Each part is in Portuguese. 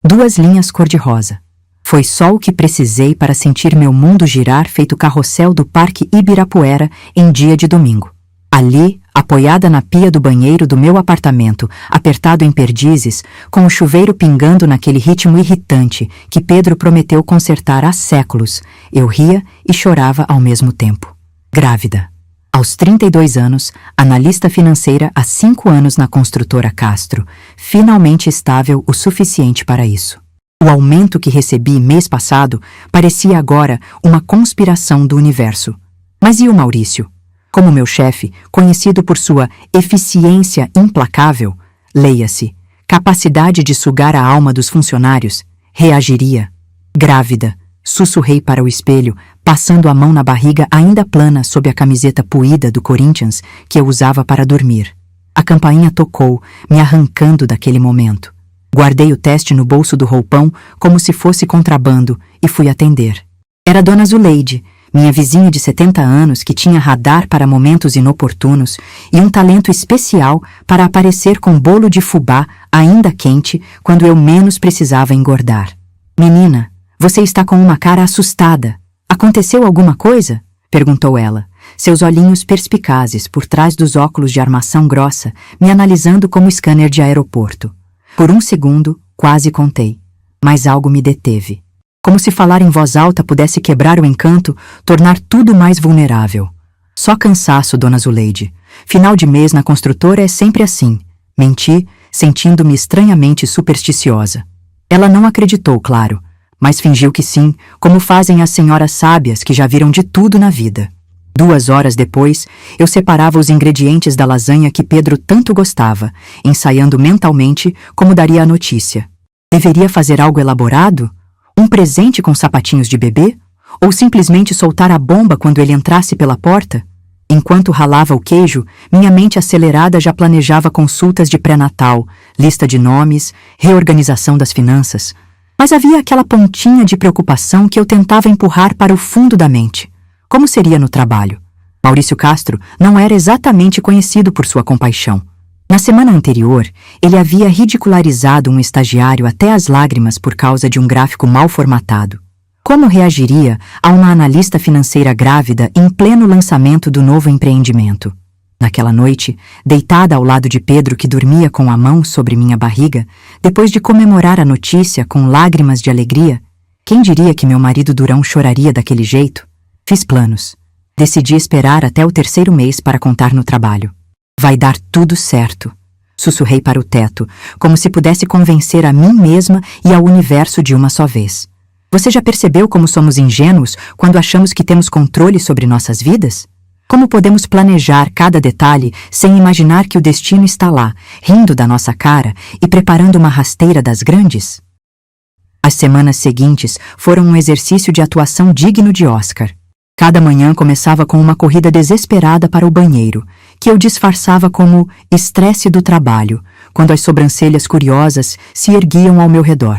2 linhas cor-de-rosa. Foi só o que precisei para sentir meu mundo girar feito carrossel do Parque Ibirapuera em dia de domingo. Ali, apoiada na pia do banheiro do meu apartamento, apertado em perdizes, com o chuveiro pingando naquele ritmo irritante que Pedro prometeu consertar há séculos, eu ria e chorava ao mesmo tempo. Grávida. Aos 32 anos, analista financeira há 5 anos na construtora Castro, finalmente estável o suficiente para isso. O aumento que recebi mês passado parecia agora uma conspiração do universo. Mas e o Maurício? Como meu chefe, conhecido por sua eficiência implacável, leia-se, capacidade de sugar a alma dos funcionários, reagiria. Grávida, sussurrei para o espelho, passando a mão na barriga ainda plana sob a camiseta puída do Corinthians que eu usava para dormir. A campainha tocou, me arrancando daquele momento. Guardei o teste no bolso do roupão como se fosse contrabando e fui atender. Era Dona Zuleide, minha vizinha de 70 anos que tinha radar para momentos inoportunos e um talento especial para aparecer com bolo de fubá ainda quente quando eu menos precisava engordar. Menina, você está com uma cara assustada. Aconteceu alguma coisa? Perguntou ela, seus olhinhos perspicazes por trás dos óculos de armação grossa, me analisando como scanner de aeroporto. Por um segundo, quase contei, mas algo me deteve. Como se falar em voz alta pudesse quebrar o encanto, tornar tudo mais vulnerável. Só cansaço, Dona Zuleide. Final de mês na construtora é sempre assim. Menti, sentindo-me estranhamente supersticiosa. Ela não acreditou, claro, mas fingiu que sim, como fazem as senhoras sábias que já viram de tudo na vida. 2 horas depois, eu separava os ingredientes da lasanha que Pedro tanto gostava, ensaiando mentalmente como daria a notícia. Deveria fazer algo elaborado? Um presente com sapatinhos de bebê? Ou simplesmente soltar a bomba quando ele entrasse pela porta? Enquanto ralava o queijo, minha mente acelerada já planejava consultas de pré-natal, lista de nomes, reorganização das finanças. Mas havia aquela pontinha de preocupação que eu tentava empurrar para o fundo da mente. Como seria no trabalho? Maurício Castro não era exatamente conhecido por sua compaixão. Na semana anterior, ele havia ridicularizado um estagiário até as lágrimas por causa de um gráfico mal formatado. Como reagiria a uma analista financeira grávida em pleno lançamento do novo empreendimento? Naquela noite, deitada ao lado de Pedro que dormia com a mão sobre minha barriga, depois de comemorar a notícia com lágrimas de alegria, quem diria que meu marido Durão choraria daquele jeito? Fiz planos. Decidi esperar até o 3º mês para contar no trabalho. Vai dar tudo certo. Sussurrei para o teto, como se pudesse convencer a mim mesma e ao universo de uma só vez. Você já percebeu como somos ingênuos quando achamos que temos controle sobre nossas vidas? Como podemos planejar cada detalhe sem imaginar que o destino está lá, rindo da nossa cara e preparando uma rasteira das grandes? As semanas seguintes foram um exercício de atuação digno de Oscar. Cada manhã começava com uma corrida desesperada para o banheiro, que eu disfarçava como estresse do trabalho, quando as sobrancelhas curiosas se erguiam ao meu redor.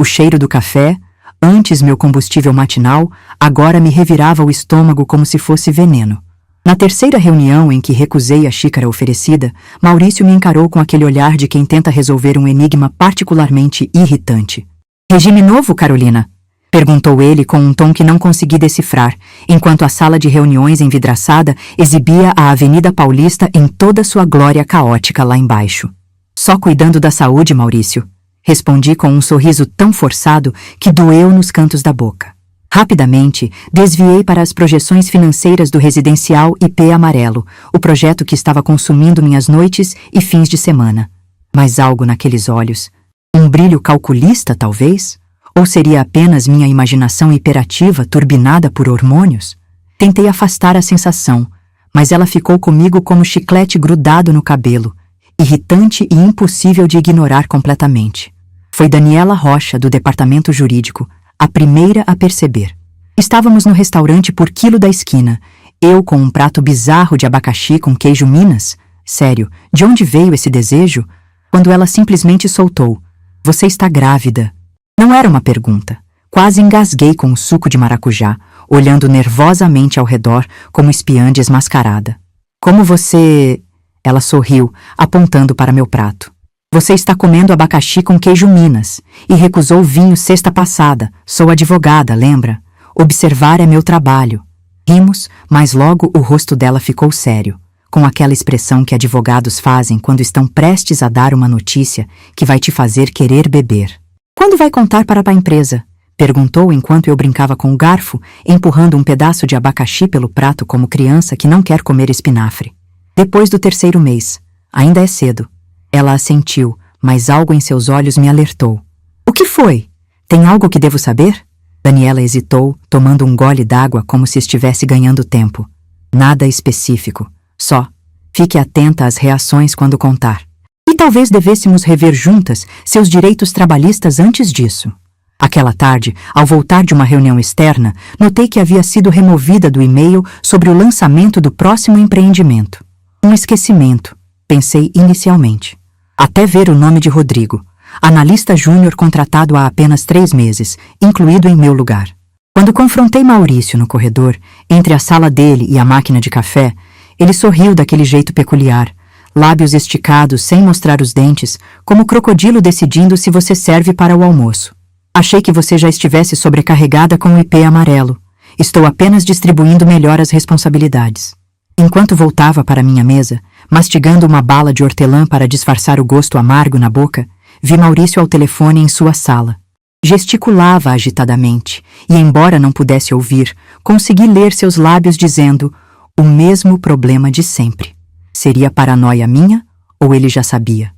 O cheiro do café, antes meu combustível matinal, agora me revirava o estômago como se fosse veneno. Na 3ª reunião em que recusei a xícara oferecida, Maurício me encarou com aquele olhar de quem tenta resolver um enigma particularmente irritante. Regime novo, Carolina? Perguntou ele com um tom que não consegui decifrar, enquanto a sala de reuniões envidraçada exibia a Avenida Paulista em toda sua glória caótica lá embaixo. Só cuidando da saúde, Maurício. Respondi com um sorriso tão forçado que doeu nos cantos da boca. Rapidamente, desviei para as projeções financeiras do residencial IP Amarelo, o projeto que estava consumindo minhas noites e fins de semana. Mas algo naqueles olhos. Um brilho calculista, talvez? Ou seria apenas minha imaginação hiperativa turbinada por hormônios? Tentei afastar a sensação, mas ela ficou comigo como chiclete grudado no cabelo, irritante e impossível de ignorar completamente. Foi Daniela Rocha, do departamento jurídico, a primeira a perceber. Estávamos no restaurante por quilo da esquina, eu com um prato bizarro de abacaxi com queijo Minas. Sério, de onde veio esse desejo? Quando ela simplesmente soltou: "Você está grávida." Não era uma pergunta. Quase engasguei com o suco de maracujá, olhando nervosamente ao redor como espiã desmascarada. "Como você..." Ela sorriu, apontando para meu prato. Você está comendo abacaxi com queijo Minas e recusou vinho sexta passada. Sou advogada, lembra? Observar é meu trabalho. Rimos, mas logo o rosto dela ficou sério, com aquela expressão que advogados fazem quando estão prestes a dar uma notícia que vai te fazer querer beber. Quando vai contar para a empresa? Perguntou enquanto eu brincava com o garfo, empurrando um pedaço de abacaxi pelo prato como criança que não quer comer espinafre. Depois do terceiro mês. Ainda é cedo. Ela assentiu, mas algo em seus olhos me alertou. O que foi? Tem algo que devo saber? Daniela hesitou, tomando um gole d'água como se estivesse ganhando tempo. Nada específico. Só, fique atenta às reações quando contar. E talvez devêssemos rever juntas seus direitos trabalhistas antes disso. Aquela tarde, ao voltar de uma reunião externa, notei que havia sido removida do e-mail sobre o lançamento do próximo empreendimento. Um esquecimento, pensei inicialmente. Até ver o nome de Rodrigo, analista júnior contratado há apenas 3 meses, incluído em meu lugar. Quando confrontei Maurício no corredor, entre a sala dele e a máquina de café, ele sorriu daquele jeito peculiar, lábios esticados sem mostrar os dentes, como crocodilo decidindo se você serve para o almoço. Achei que você já estivesse sobrecarregada com o IP amarelo. Estou apenas distribuindo melhor as responsabilidades. Enquanto voltava para minha mesa, mastigando uma bala de hortelã para disfarçar o gosto amargo na boca, vi Maurício ao telefone em sua sala. Gesticulava agitadamente, e embora não pudesse ouvir, consegui ler seus lábios dizendo o mesmo problema de sempre. Seria paranoia minha ou ele já sabia?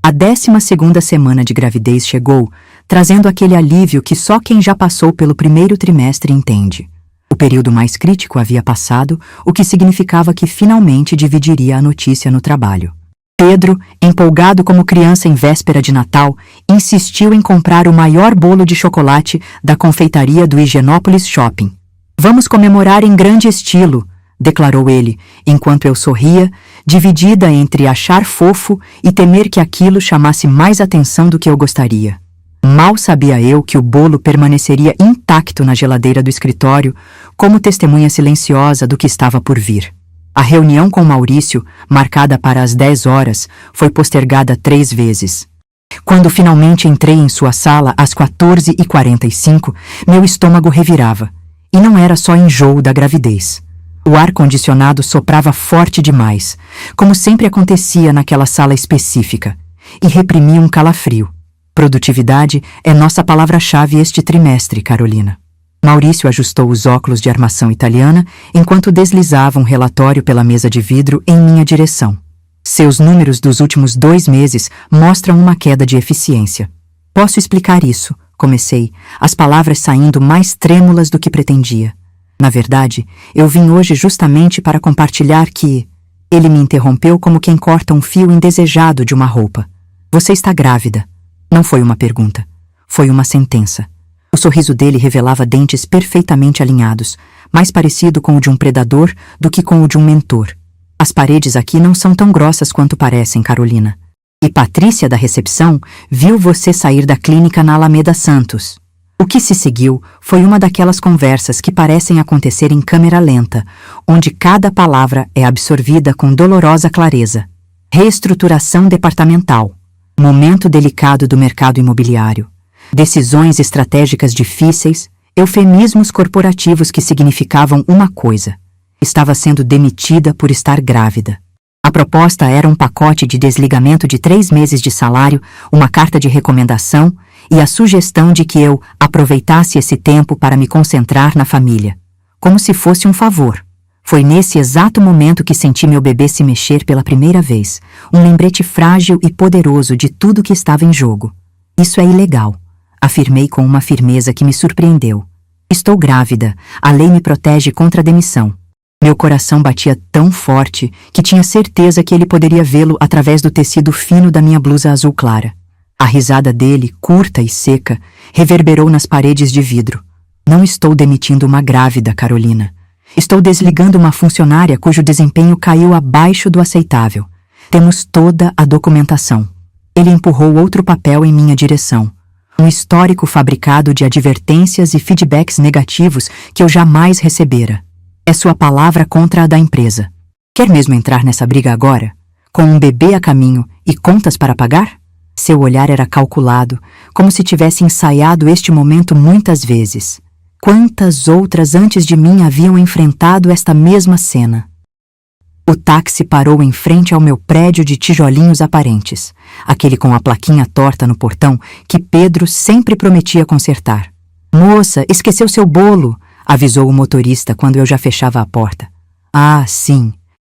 A 12ª semana de gravidez chegou, trazendo aquele alívio que só quem já passou pelo primeiro trimestre entende. O período mais crítico havia passado, o que significava que finalmente dividiria a notícia no trabalho. Pedro, empolgado como criança em véspera de Natal, insistiu em comprar o maior bolo de chocolate da confeitaria do Higienópolis Shopping. Vamos comemorar em grande estilo, declarou ele, enquanto eu sorria, dividida entre achar fofo e temer que aquilo chamasse mais atenção do que eu gostaria. Mal sabia eu que o bolo permaneceria intacto na geladeira do escritório, como testemunha silenciosa do que estava por vir. A reunião com Maurício, marcada para as 10 horas, foi postergada 3 vezes. Quando finalmente entrei em sua sala às 14h45, meu estômago revirava. E não era só enjoo da gravidez. O ar-condicionado soprava forte demais, como sempre acontecia naquela sala específica, e reprimia um calafrio. Produtividade é nossa palavra-chave este trimestre, Carolina. Maurício ajustou os óculos de armação italiana enquanto deslizava um relatório pela mesa de vidro em minha direção. Seus números dos últimos 2 meses mostram uma queda de eficiência. Posso explicar isso, comecei, as palavras saindo mais trêmulas do que pretendia. Na verdade, eu vim hoje justamente para compartilhar que... Ele me interrompeu como quem corta um fio indesejado de uma roupa. Você está grávida. Não foi uma pergunta. Foi uma sentença. O sorriso dele revelava dentes perfeitamente alinhados, mais parecido com o de um predador do que com o de um mentor. As paredes aqui não são tão grossas quanto parecem, Carolina. E Patrícia da recepção viu você sair da clínica na Alameda Santos. O que se seguiu foi uma daquelas conversas que parecem acontecer em câmera lenta, onde cada palavra é absorvida com dolorosa clareza. Reestruturação departamental. Momento delicado do mercado imobiliário. Decisões estratégicas difíceis, eufemismos corporativos que significavam uma coisa. Estava sendo demitida por estar grávida. A proposta era um pacote de desligamento de 3 meses de salário, uma carta de recomendação e a sugestão de que eu aproveitasse esse tempo para me concentrar na família. Como se fosse um favor. Foi nesse exato momento que senti meu bebê se mexer pela primeira vez, um lembrete frágil e poderoso de tudo que estava em jogo. Isso é ilegal, afirmei com uma firmeza que me surpreendeu. Estou grávida, a lei me protege contra a demissão. Meu coração batia tão forte que tinha certeza que ele poderia vê-lo através do tecido fino da minha blusa azul clara. A risada dele, curta e seca, reverberou nas paredes de vidro. Não estou demitindo uma grávida, Carolina. Estou desligando uma funcionária cujo desempenho caiu abaixo do aceitável. Temos toda a documentação. Ele empurrou outro papel em minha direção. Um histórico fabricado de advertências e feedbacks negativos que eu jamais recebera. É sua palavra contra a da empresa. Quer mesmo entrar nessa briga agora? Com um bebê a caminho E contas para pagar? Seu olhar era calculado, como se tivesse ensaiado este momento muitas vezes. Quantas outras antes de mim haviam enfrentado esta mesma cena? O táxi parou em frente ao meu prédio de tijolinhos aparentes, aquele com a plaquinha torta no portão que Pedro sempre prometia consertar. "Moça, esqueceu seu bolo", avisou o motorista quando eu já fechava a porta. Ah, sim.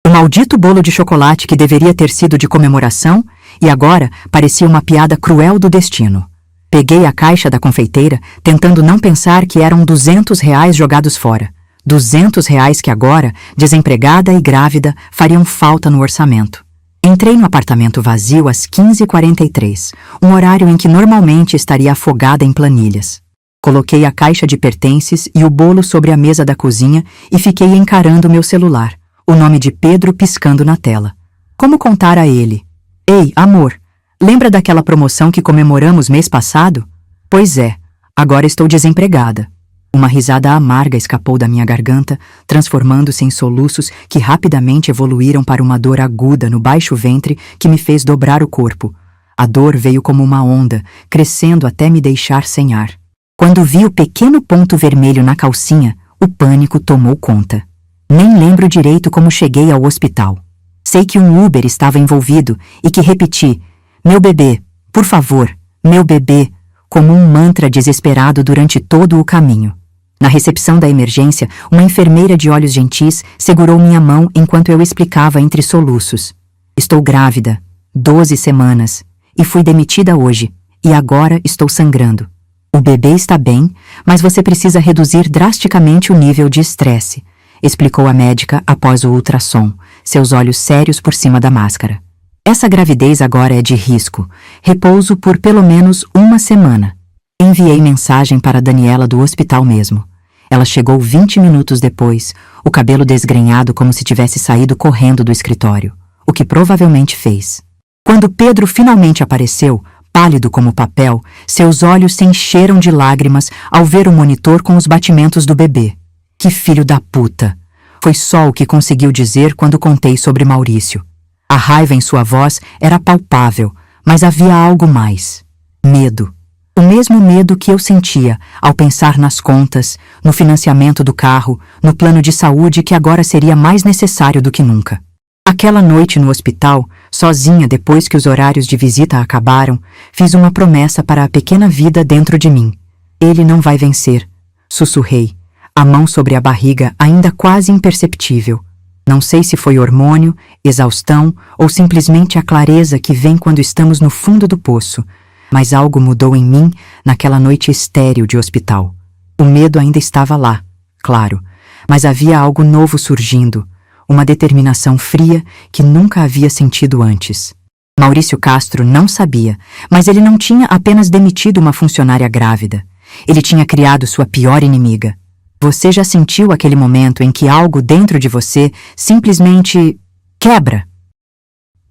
O maldito bolo de chocolate que deveria ter sido de comemoração e agora parecia uma piada cruel do destino. Peguei a caixa da confeiteira, tentando não pensar que eram R$ 200 jogados fora. R$ 200 que agora, desempregada e grávida, fariam falta no orçamento. Entrei no apartamento vazio às 15h43, um horário em que normalmente estaria afogada em planilhas. Coloquei a caixa de pertences e o bolo sobre a mesa da cozinha e fiquei encarando meu celular, o nome de Pedro piscando na tela. Como contar a ele? "Ei, amor, lembra daquela promoção que comemoramos mês passado?" "Pois é, agora estou desempregada." Uma risada amarga escapou da minha garganta, transformando-se em soluços que rapidamente evoluíram para uma dor aguda no baixo ventre que me fez dobrar o corpo. A dor veio como uma onda, crescendo até me deixar sem ar. Quando vi o pequeno ponto vermelho na calcinha, o pânico tomou conta. Nem lembro direito como cheguei ao hospital. Sei que um Uber estava envolvido e que repeti: "Meu bebê, por favor, meu bebê", como um mantra desesperado durante todo o caminho. Na recepção da emergência, uma enfermeira de olhos gentis segurou minha mão enquanto eu explicava entre soluços: "Estou grávida, 12 semanas, e fui demitida hoje, e agora estou sangrando. O bebê está bem, mas você precisa reduzir drasticamente o nível de estresse", explicou a médica após o ultrassom, seus olhos sérios por cima da máscara. "Essa gravidez agora é de risco. Repouso por pelo menos uma semana." Enviei mensagem para Daniela do hospital mesmo. Ela chegou 20 minutos depois, o cabelo desgrenhado como se tivesse saído correndo do escritório, o que provavelmente fez. Quando Pedro finalmente apareceu, pálido como papel, seus olhos se encheram de lágrimas ao ver o monitor com os batimentos do bebê. "Que filho da puta!" Foi só o que conseguiu dizer quando contei sobre Maurício. A raiva em sua voz era palpável, mas havia algo mais. Medo. O mesmo medo que eu sentia ao pensar nas contas, no financiamento do carro, no plano de saúde que agora seria mais necessário do que nunca. Aquela noite no hospital, sozinha depois que os horários de visita acabaram, fiz uma promessa para a pequena vida dentro de mim. "Ele não vai vencer", sussurrei, a mão sobre a barriga ainda quase imperceptível. Não sei se foi hormônio, exaustão ou simplesmente a clareza que vem quando estamos no fundo do poço, mas algo mudou em mim naquela noite estéril de hospital. O medo ainda estava lá, claro, mas havia algo novo surgindo, uma determinação fria que nunca havia sentido antes. Maurício Castro não sabia, mas ele não tinha apenas demitido uma funcionária grávida. Ele tinha criado sua pior inimiga. Você já sentiu aquele momento em que algo dentro de você simplesmente quebra?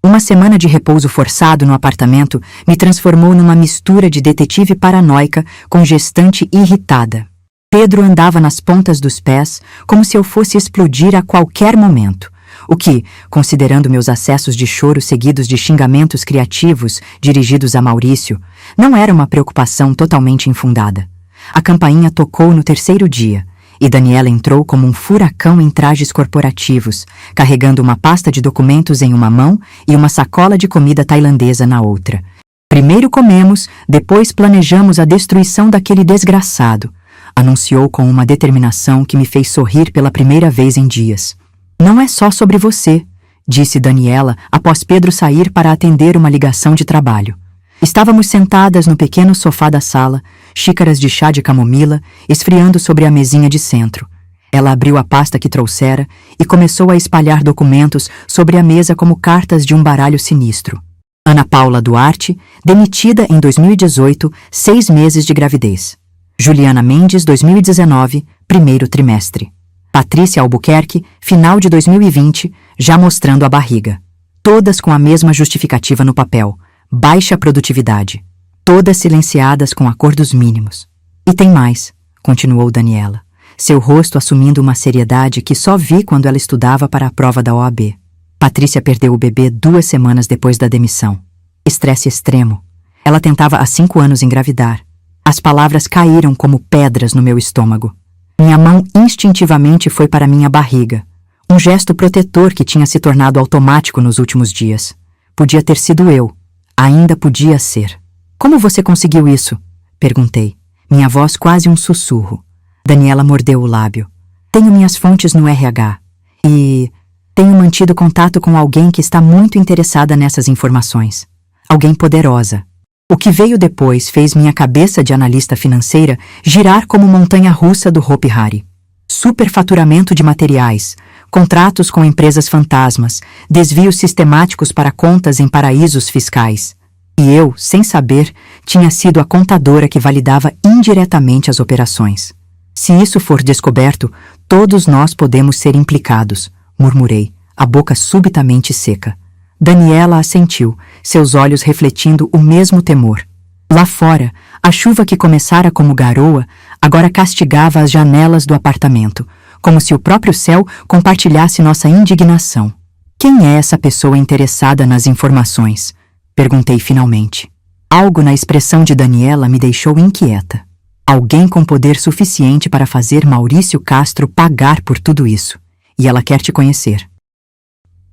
Uma semana de repouso forçado no apartamento me transformou numa mistura de detetive paranoica com gestante irritada. Pedro andava nas pontas dos pés, como se eu fosse explodir a qualquer momento, o que, considerando meus acessos de choro seguidos de xingamentos criativos dirigidos a Maurício, não era uma preocupação totalmente infundada. A campainha tocou no terceiro dia, e Daniela entrou como um furacão em trajes corporativos, carregando uma pasta de documentos em uma mão e uma sacola de comida tailandesa na outra. "Primeiro comemos, depois planejamos a destruição daquele desgraçado", anunciou com uma determinação que me fez sorrir pela primeira vez em dias. "Não é só sobre você", disse Daniela após Pedro sair para atender uma ligação de trabalho. Estávamos sentadas no pequeno sofá da sala, xícaras de chá de camomila, esfriando sobre a mesinha de centro. Ela abriu a pasta que trouxera e começou a espalhar documentos sobre a mesa como cartas de um baralho sinistro. Ana Paula Duarte, demitida em 2018, 6 meses de gravidez. Juliana Mendes, 2019, primeiro trimestre. Patrícia Albuquerque, final de 2020, já mostrando a barriga. Todas com a mesma justificativa no papel: baixa produtividade. Todas silenciadas com acordos mínimos. "E tem mais", continuou Daniela, seu rosto assumindo uma seriedade que só vi quando ela estudava para a prova da OAB. "Patrícia perdeu o bebê 2 semanas depois da demissão. Estresse extremo. Ela tentava há 5 anos engravidar. As palavras caíram como pedras no meu estômago. Minha mão instintivamente foi para minha barriga. Um gesto protetor que tinha se tornado automático nos últimos dias. Podia ter sido eu. Ainda podia ser. Como você conseguiu isso? Perguntei. Minha voz quase um sussurro. Daniela mordeu o lábio. Tenho minhas fontes no RH. E tenho mantido contato com alguém que está muito interessada nessas informações. Alguém poderosa. O que veio depois fez minha cabeça de analista financeira girar como montanha-russa do Hopi Hari. Superfaturamento de materiais, contratos com empresas fantasmas, desvios sistemáticos para contas em paraísos fiscais. E eu, sem saber, tinha sido a contadora que validava indiretamente as operações. Se isso for descoberto, todos nós podemos ser implicados, murmurei, a boca subitamente seca. Daniela assentiu, seus olhos refletindo o mesmo temor. Lá fora, a chuva que começara como garoa, agora castigava as janelas do apartamento, como se o próprio céu compartilhasse nossa indignação. Quem é essa pessoa interessada nas informações? Perguntei finalmente. Algo na expressão de Daniela me deixou inquieta. Alguém com poder suficiente para fazer Maurício Castro pagar por tudo isso. E ela quer te conhecer.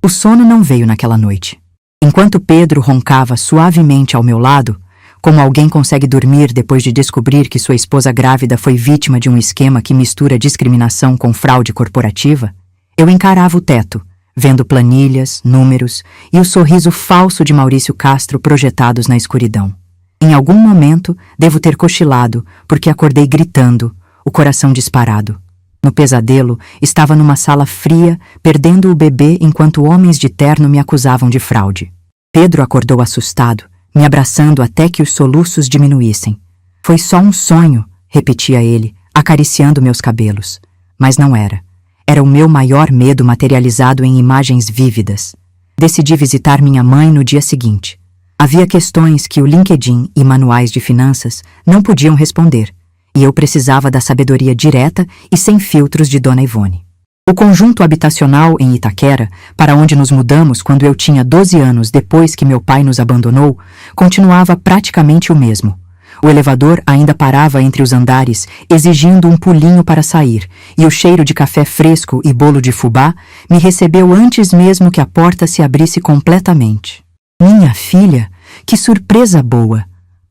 O sono não veio naquela noite. Enquanto Pedro roncava suavemente ao meu lado, como alguém consegue dormir depois de descobrir que sua esposa grávida foi vítima de um esquema que mistura discriminação com fraude corporativa, eu encarava o teto, vendo planilhas, números e o sorriso falso de Maurício Castro projetados na escuridão. Em algum momento, devo ter cochilado, porque acordei gritando, o coração disparado. No pesadelo, estava numa sala fria, perdendo o bebê enquanto homens de terno me acusavam de fraude. Pedro acordou assustado, me abraçando até que os soluços diminuíssem. Foi só um sonho, repetia ele, acariciando meus cabelos. Mas não era. Era o meu maior medo materializado em imagens vívidas. Decidi visitar minha mãe no dia seguinte. Havia questões que o LinkedIn e manuais de finanças não podiam responder, e eu precisava da sabedoria direta e sem filtros de Dona Ivone. O conjunto habitacional em Itaquera, para onde nos mudamos quando eu tinha 12 anos depois que meu pai nos abandonou, continuava praticamente o mesmo. O elevador ainda parava entre os andares, exigindo um pulinho para sair, e o cheiro de café fresco e bolo de fubá me recebeu antes mesmo que a porta se abrisse completamente. Minha filha, que surpresa boa!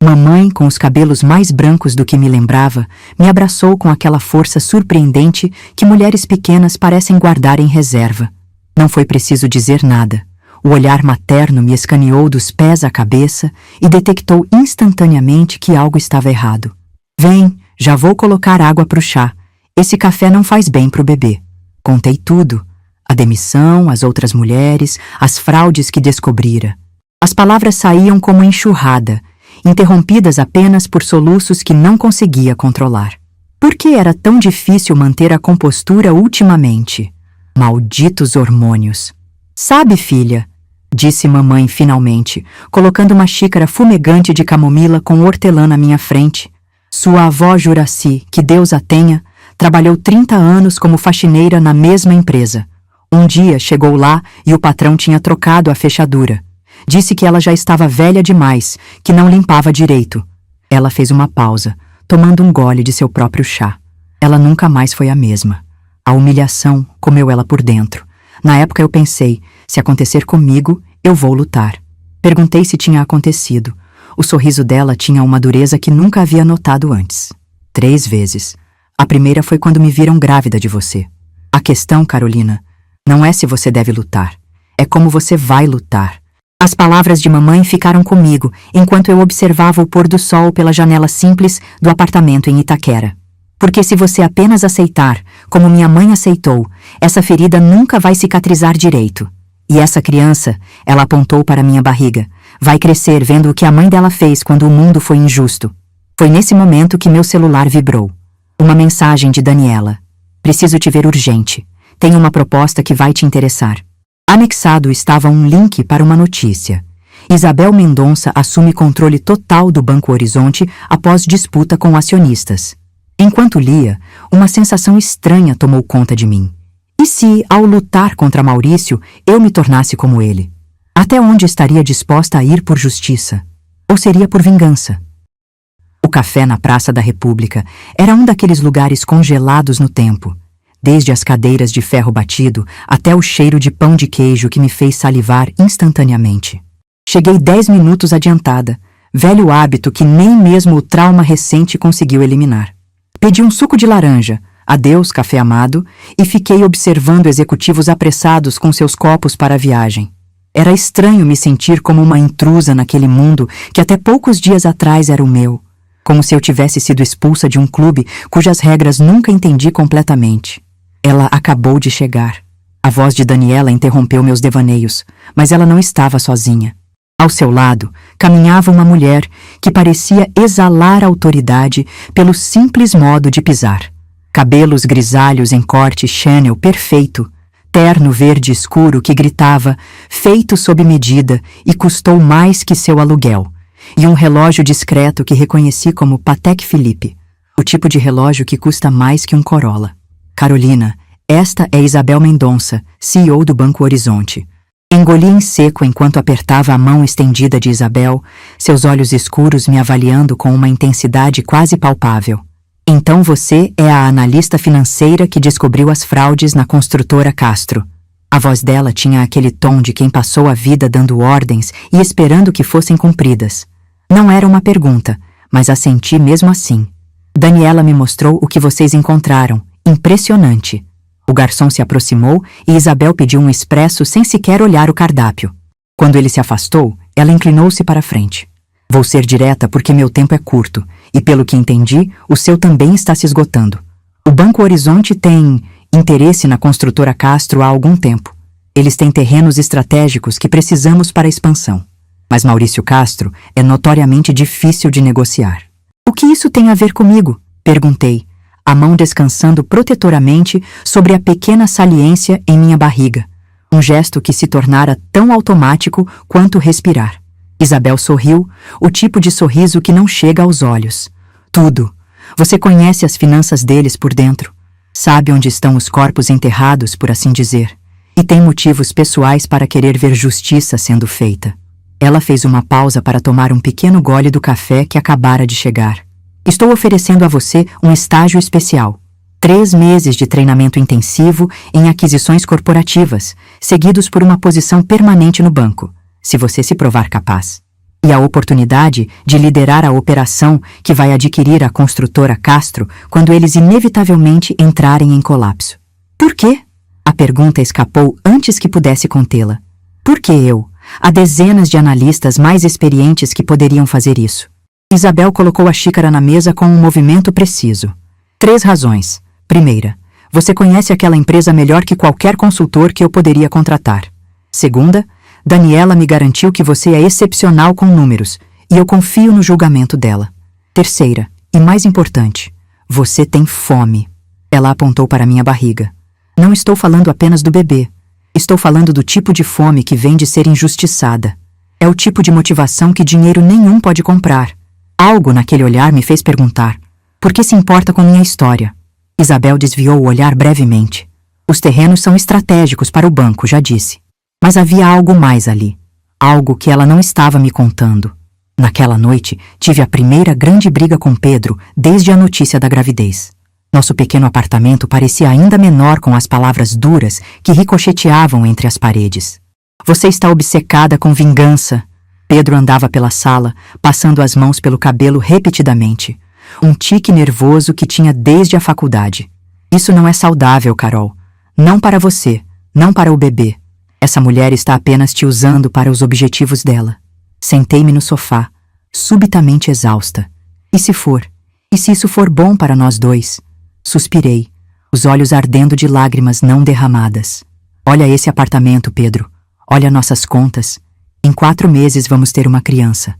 Mamãe, com os cabelos mais brancos do que me lembrava, me abraçou com aquela força surpreendente que mulheres pequenas parecem guardar em reserva. Não foi preciso dizer nada. O olhar materno me escaneou dos pés à cabeça e detectou instantaneamente que algo estava errado. Vem, já vou colocar água pro chá. Esse café não faz bem pro bebê. Contei tudo. A demissão, as outras mulheres, as fraudes que descobrira. As palavras saíam como enxurrada, interrompidas apenas por soluços que não conseguia controlar. Por que era tão difícil manter a compostura ultimamente? Malditos hormônios. Sabe, filha, disse mamãe finalmente, colocando uma xícara fumegante de camomila com hortelã na minha frente. Sua avó Juraci, que Deus a tenha, trabalhou 30 anos como faxineira na mesma empresa. Um dia chegou lá e o patrão tinha trocado a fechadura. Disse que ela já estava velha demais, que não limpava direito. Ela fez uma pausa, tomando um gole de seu próprio chá. Ela nunca mais foi a mesma. A humilhação comeu ela por dentro. Na época eu pensei, se acontecer comigo, eu vou lutar. Perguntei se tinha acontecido. O sorriso dela tinha uma dureza que nunca havia notado antes. 3 vezes. A primeira foi quando me viram grávida de você. A questão, Carolina, não é se você deve lutar. É como você vai lutar. As palavras de mamãe ficaram comigo, enquanto eu observava o pôr do sol pela janela simples do apartamento em Itaquera. Porque se você apenas aceitar, como minha mãe aceitou, essa ferida nunca vai cicatrizar direito. E essa criança, ela apontou para minha barriga, vai crescer vendo o que a mãe dela fez quando o mundo foi injusto. Foi nesse momento que meu celular vibrou. Uma mensagem de Daniela. Preciso te ver urgente. Tenho uma proposta que vai te interessar. Anexado estava um link para uma notícia. Isabel Mendonça assume controle total do Banco Horizonte após disputa com acionistas. Enquanto lia, uma sensação estranha tomou conta de mim. E se, ao lutar contra Maurício, eu me tornasse como ele? Até onde estaria disposta a ir por justiça? Ou seria por vingança? O café na Praça da República era um daqueles lugares congelados no tempo, desde as cadeiras de ferro batido até o cheiro de pão de queijo que me fez salivar instantaneamente. Cheguei 10 minutos adiantada, velho hábito que nem mesmo o trauma recente conseguiu eliminar. Pedi um suco de laranja, adeus café amado, e fiquei observando executivos apressados com seus copos para a viagem. Era estranho me sentir como uma intrusa naquele mundo que até poucos dias atrás era o meu, como se eu tivesse sido expulsa de um clube cujas regras nunca entendi completamente. Ela acabou de chegar. A voz de Daniela interrompeu meus devaneios, mas ela não estava sozinha. Ao seu lado, caminhava uma mulher que parecia exalar autoridade pelo simples modo de pisar. Cabelos grisalhos em corte Chanel perfeito, terno verde escuro que gritava, feito sob medida e custou mais que seu aluguel, e um relógio discreto que reconheci como Patek Philippe, o tipo de relógio que custa mais que um Corolla. Carolina, esta é Isabel Mendonça, CEO do Banco Horizonte. Engoli em seco enquanto apertava a mão estendida de Isabel, seus olhos escuros me avaliando com uma intensidade quase palpável. Então você é a analista financeira que descobriu as fraudes na construtora Castro. A voz dela tinha aquele tom de quem passou a vida dando ordens e esperando que fossem cumpridas. Não era uma pergunta, mas assenti mesmo assim. Daniela me mostrou o que vocês encontraram. Impressionante. O garçom se aproximou e Isabel pediu um expresso sem sequer olhar o cardápio. Quando ele se afastou, ela inclinou-se para a frente. Vou ser direta porque meu tempo é curto, e pelo que entendi, o seu também está se esgotando. O Banco Horizonte tem interesse na construtora Castro há algum tempo. Eles têm terrenos estratégicos que precisamos para a expansão. Mas Maurício Castro é notoriamente difícil de negociar. O que isso tem a ver comigo? Perguntei, a mão descansando protetoramente sobre a pequena saliência em minha barriga, um gesto que se tornara tão automático quanto respirar. Isabel sorriu, o tipo de sorriso que não chega aos olhos. Tudo. Você conhece as finanças deles por dentro. Sabe onde estão os corpos enterrados, por assim dizer. E tem motivos pessoais para querer ver justiça sendo feita. Ela fez uma pausa para tomar um pequeno gole do café que acabara de chegar. Estou oferecendo a você um estágio especial. 3 meses de treinamento intensivo em aquisições corporativas, seguidos por uma posição permanente no banco, se você se provar capaz. E a oportunidade de liderar a operação que vai adquirir a construtora Castro quando eles inevitavelmente entrarem em colapso. Por quê? A pergunta escapou antes que pudesse contê-la. Por que eu? Há dezenas de analistas mais experientes que poderiam fazer isso. Isabel colocou a xícara na mesa com um movimento preciso. 3 razões. Primeira, você conhece aquela empresa melhor que qualquer consultor que eu poderia contratar. Segunda, Daniela me garantiu que você é excepcional com números, e eu confio no julgamento dela. Terceira, e mais importante, você tem fome. Ela apontou para minha barriga. Não estou falando apenas do bebê. Estou falando do tipo de fome que vem de ser injustiçada. É o tipo de motivação que dinheiro nenhum pode comprar. Algo naquele olhar me fez perguntar: por que se importa com minha história? Isabel desviou o olhar brevemente. Os terrenos são estratégicos para o banco, já disse. Mas havia algo mais ali. Algo que ela não estava me contando. Naquela noite, tive a primeira grande briga com Pedro desde a notícia da gravidez. Nosso pequeno apartamento parecia ainda menor com as palavras duras que ricocheteavam entre as paredes. Você está obcecada com vingança. Pedro andava pela sala, passando as mãos pelo cabelo repetidamente. Um tique nervoso que tinha desde a faculdade. Isso não é saudável, Carol. Não para você, não para o bebê. Essa mulher está apenas te usando para os objetivos dela. Sentei-me no sofá, subitamente exausta. E se for? E se isso for bom para nós dois? Suspirei, os olhos ardendo de lágrimas não derramadas. Olha esse apartamento, Pedro. Olha nossas contas. Em 4 meses vamos ter uma criança.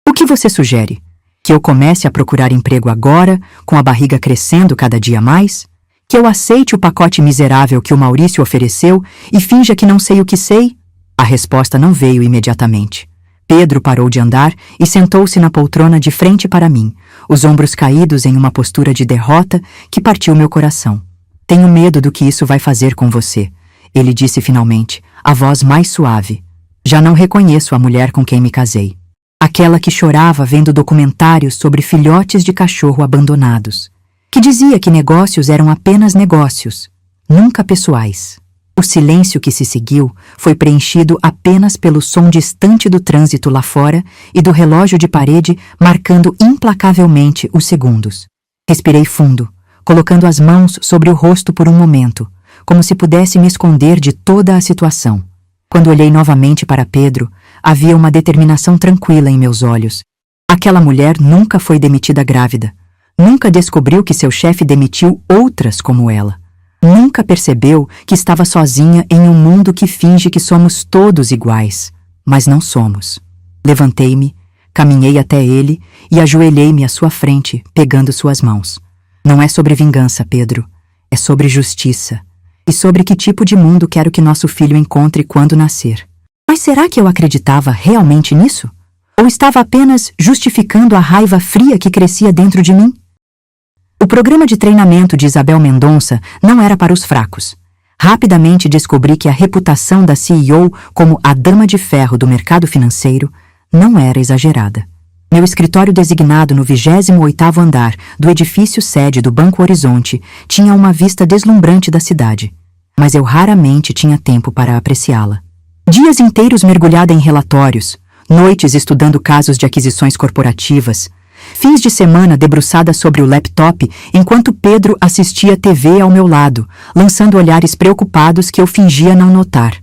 O que você sugere? Que eu comece a procurar emprego agora, com a barriga crescendo cada dia mais? Que eu aceite o pacote miserável que o Maurício ofereceu e finja que não sei o que sei? A resposta não veio imediatamente. Pedro parou de andar e sentou-se na poltrona de frente para mim, os ombros caídos em uma postura de derrota que partiu meu coração. Tenho medo do que isso vai fazer com você, ele disse finalmente, a voz mais suave. Já não reconheço a mulher com quem me casei. Aquela que chorava vendo documentários sobre filhotes de cachorro abandonados, que dizia que negócios eram apenas negócios, nunca pessoais. O silêncio que se seguiu foi preenchido apenas pelo som distante do trânsito lá fora e do relógio de parede marcando implacavelmente os segundos. Respirei fundo, colocando as mãos sobre o rosto por um momento, como se pudesse me esconder de toda a situação. Quando olhei novamente para Pedro, havia uma determinação tranquila em meus olhos. Aquela mulher nunca foi demitida grávida. Nunca descobriu que seu chefe demitiu outras como ela. Nunca percebeu que estava sozinha em um mundo que finge que somos todos iguais, mas não somos. Levantei-me, caminhei até ele e ajoelhei-me à sua frente, pegando suas mãos. Não é sobre vingança, Pedro. É sobre justiça. E sobre que tipo de mundo quero que nosso filho encontre quando nascer. Mas será que eu acreditava realmente nisso? Ou estava apenas justificando a raiva fria que crescia dentro de mim? O programa de treinamento de Isabel Mendonça não era para os fracos. Rapidamente descobri que a reputação da CEO como a dama de ferro do mercado financeiro não era exagerada. Meu escritório designado no 28º andar do edifício sede do Banco Horizonte tinha uma vista deslumbrante da cidade, mas eu raramente tinha tempo para apreciá-la. Dias inteiros mergulhada em relatórios, noites estudando casos de aquisições corporativas, fins de semana debruçada sobre o laptop enquanto Pedro assistia TV ao meu lado, lançando olhares preocupados que eu fingia não notar.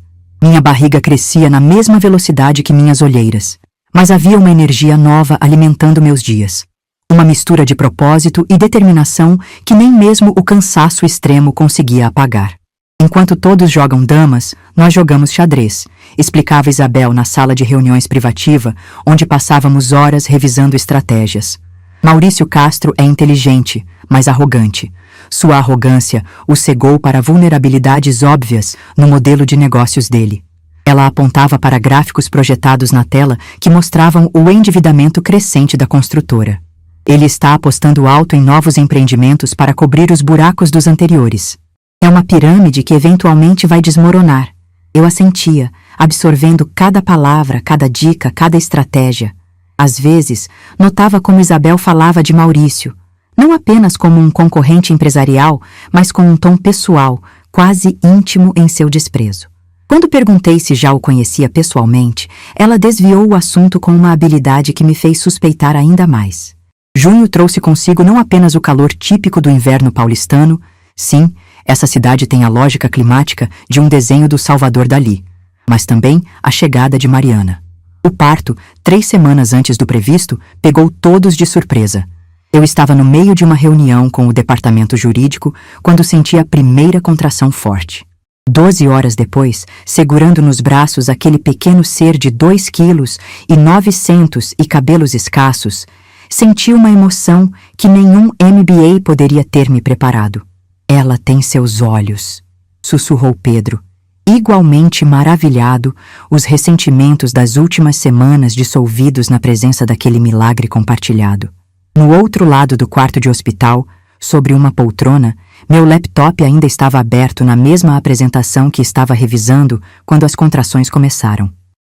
Minha barriga crescia na mesma velocidade que minhas olheiras, mas havia uma energia nova alimentando meus dias. Uma mistura de propósito e determinação que nem mesmo o cansaço extremo conseguia apagar. Enquanto todos jogam damas, nós jogamos xadrez, explicava Isabel na sala de reuniões privativa, onde passávamos horas revisando estratégias. Maurício Castro é inteligente, mas arrogante. Sua arrogância o cegou para vulnerabilidades óbvias no modelo de negócios dele. Ela apontava para gráficos projetados na tela que mostravam o endividamento crescente da construtora. Ele está apostando alto em novos empreendimentos para cobrir os buracos dos anteriores. É uma pirâmide que eventualmente vai desmoronar. Eu assentia, absorvendo cada palavra, cada dica, cada estratégia. Às vezes, notava como Isabel falava de Maurício, não apenas como um concorrente empresarial, mas com um tom pessoal, quase íntimo em seu desprezo. Quando perguntei se já o conhecia pessoalmente, ela desviou o assunto com uma habilidade que me fez suspeitar ainda mais. Junho trouxe consigo não apenas o calor típico do inverno paulistano, sim, essa cidade tem a lógica climática de um desenho do Salvador Dalí, mas também a chegada de Mariana. O parto, 3 semanas antes do previsto, pegou todos de surpresa. Eu estava no meio de uma reunião com o departamento jurídico quando senti a primeira contração forte. 12 horas depois, segurando nos braços aquele pequeno ser de 2 quilos e 900 e cabelos escassos, senti uma emoção que nenhum MBA poderia ter me preparado. Ela tem seus olhos, sussurrou Pedro, igualmente maravilhado, os ressentimentos das últimas semanas dissolvidos na presença daquele milagre compartilhado. No outro lado do quarto de hospital, sobre uma poltrona, meu laptop ainda estava aberto na mesma apresentação que estava revisando quando as contrações começaram.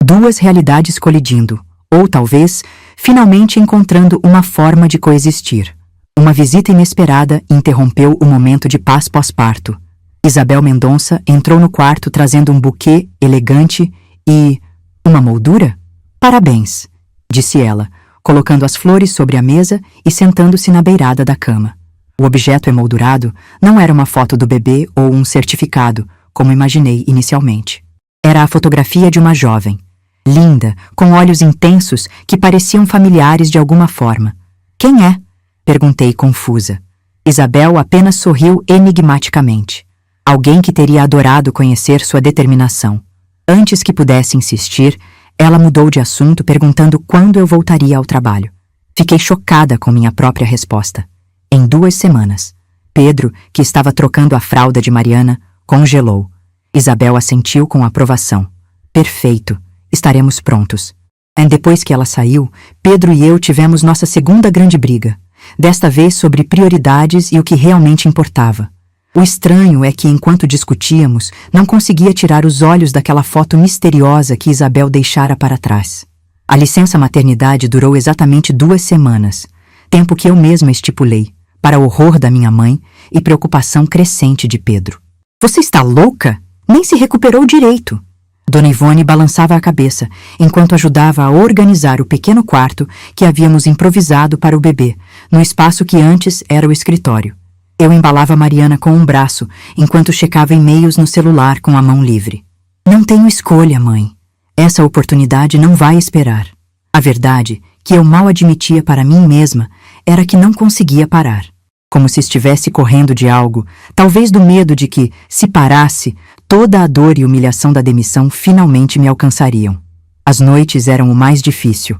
2 realidades colidindo, ou talvez, finalmente encontrando uma forma de coexistir. Uma visita inesperada interrompeu o momento de paz pós-parto. Isabel Mendonça entrou no quarto trazendo um buquê elegante e... uma moldura? Parabéns, disse ela, colocando as flores sobre a mesa e sentando-se na beirada da cama. O objeto emoldurado não era uma foto do bebê ou um certificado, como imaginei inicialmente. Era a fotografia de uma jovem, linda, com olhos intensos que pareciam familiares de alguma forma. Quem é? Perguntei confusa. Isabel apenas sorriu enigmaticamente. Alguém que teria adorado conhecer sua determinação. Antes que pudesse insistir, ela mudou de assunto perguntando quando eu voltaria ao trabalho. Fiquei chocada com minha própria resposta. Em 2 semanas. Pedro, que estava trocando a fralda de Mariana, congelou. Isabel assentiu com aprovação. Perfeito. Estaremos prontos. E depois que ela saiu, Pedro e eu tivemos nossa segunda grande briga. Desta vez sobre prioridades e o que realmente importava. O estranho é que, enquanto discutíamos, não conseguia tirar os olhos daquela foto misteriosa que Isabel deixara para trás. A licença maternidade durou exatamente 2 semanas, tempo que eu mesma estipulei, para horror da minha mãe e preocupação crescente de Pedro. Você está louca? Nem se recuperou direito. Dona Ivone balançava a cabeça, enquanto ajudava a organizar o pequeno quarto que havíamos improvisado para o bebê, no espaço que antes era o escritório. Eu embalava Mariana com um braço, enquanto checava e-mails no celular com a mão livre. Não tenho escolha, mãe. Essa oportunidade não vai esperar. A verdade, que eu mal admitia para mim mesma, era que não conseguia parar. Como se estivesse correndo de algo, talvez do medo de que, se parasse, toda a dor e humilhação da demissão finalmente me alcançariam. As noites eram o mais difícil.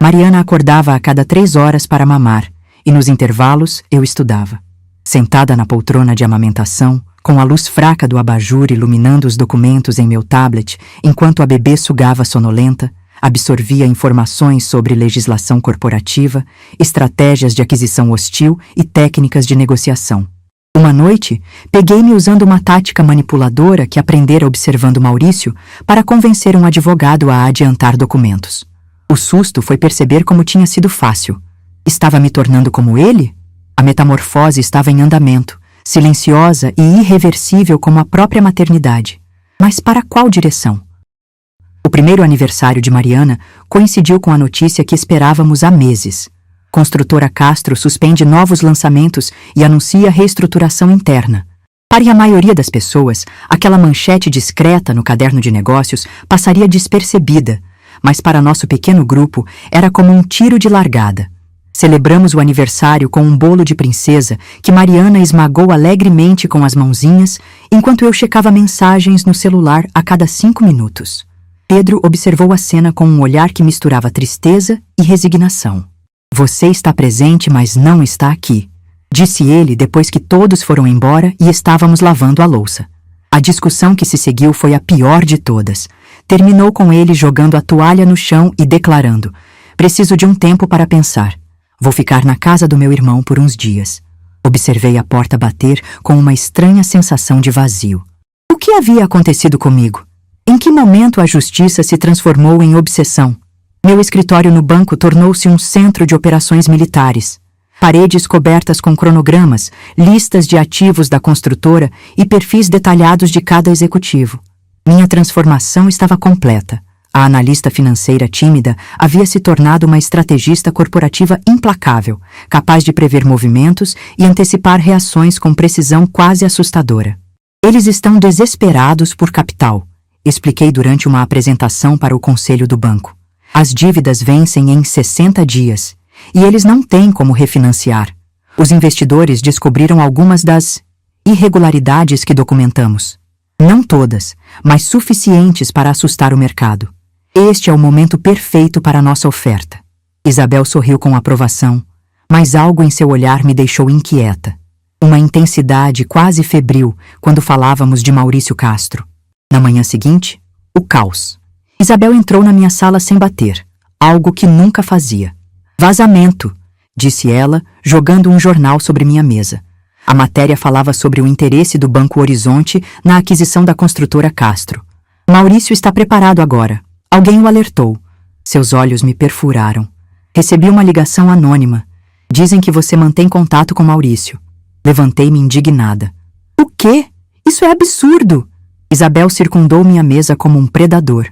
Mariana acordava a cada 3 horas para mamar, e nos intervalos eu estudava. Sentada na poltrona de amamentação, com a luz fraca do abajur iluminando os documentos em meu tablet, enquanto a bebê sugava sonolenta, absorvia informações sobre legislação corporativa, estratégias de aquisição hostil e técnicas de negociação. Uma noite, peguei-me usando uma tática manipuladora que aprendera observando Maurício para convencer um advogado a adiantar documentos. O susto foi perceber como tinha sido fácil. Estava me tornando como ele? A metamorfose estava em andamento, silenciosa e irreversível como a própria maternidade. Mas para qual direção? O primeiro aniversário de Mariana coincidiu com a notícia que esperávamos há meses. Construtora Castro suspende novos lançamentos e anuncia reestruturação interna. Para a maioria das pessoas, aquela manchete discreta no caderno de negócios passaria despercebida, mas para nosso pequeno grupo era como um tiro de largada. Celebramos o aniversário com um bolo de princesa que Mariana esmagou alegremente com as mãozinhas, enquanto eu checava mensagens no celular a cada 5 minutos. Pedro observou a cena com um olhar que misturava tristeza e resignação. Você está presente, mas não está aqui, disse ele depois que todos foram embora e estávamos lavando a louça. A discussão que se seguiu foi a pior de todas. Terminou com ele jogando a toalha no chão e declarando: preciso de um tempo para pensar. Vou ficar na casa do meu irmão por uns dias. Observei a porta bater com uma estranha sensação de vazio. O que havia acontecido comigo? Em que momento a justiça se transformou em obsessão? Meu escritório no banco tornou-se um centro de operações militares. Paredes cobertas com cronogramas, listas de ativos da construtora e perfis detalhados de cada executivo. Minha transformação estava completa. A analista financeira tímida havia se tornado uma estrategista corporativa implacável, capaz de prever movimentos e antecipar reações com precisão quase assustadora. Eles estão desesperados por capital, expliquei durante uma apresentação para o conselho do banco. As dívidas vencem em 60 dias, e eles não têm como refinanciar. Os investidores descobriram algumas das irregularidades que documentamos. Não todas, mas suficientes para assustar o mercado. Este é o momento perfeito para a nossa oferta. Isabel sorriu com aprovação, mas algo em seu olhar me deixou inquieta. Uma intensidade quase febril quando falávamos de Maurício Castro. Na manhã seguinte, o caos. Isabel entrou na minha sala sem bater, algo que nunca fazia. Vazamento, disse ela, jogando um jornal sobre minha mesa. A matéria falava sobre o interesse do Banco Horizonte na aquisição da construtora Castro. Maurício está preparado agora. Alguém o alertou. Seus olhos me perfuraram. Recebi uma ligação anônima. Dizem que você mantém contato com Maurício. Levantei-me indignada. O quê? Isso é absurdo! Isabel circundou minha mesa como um predador.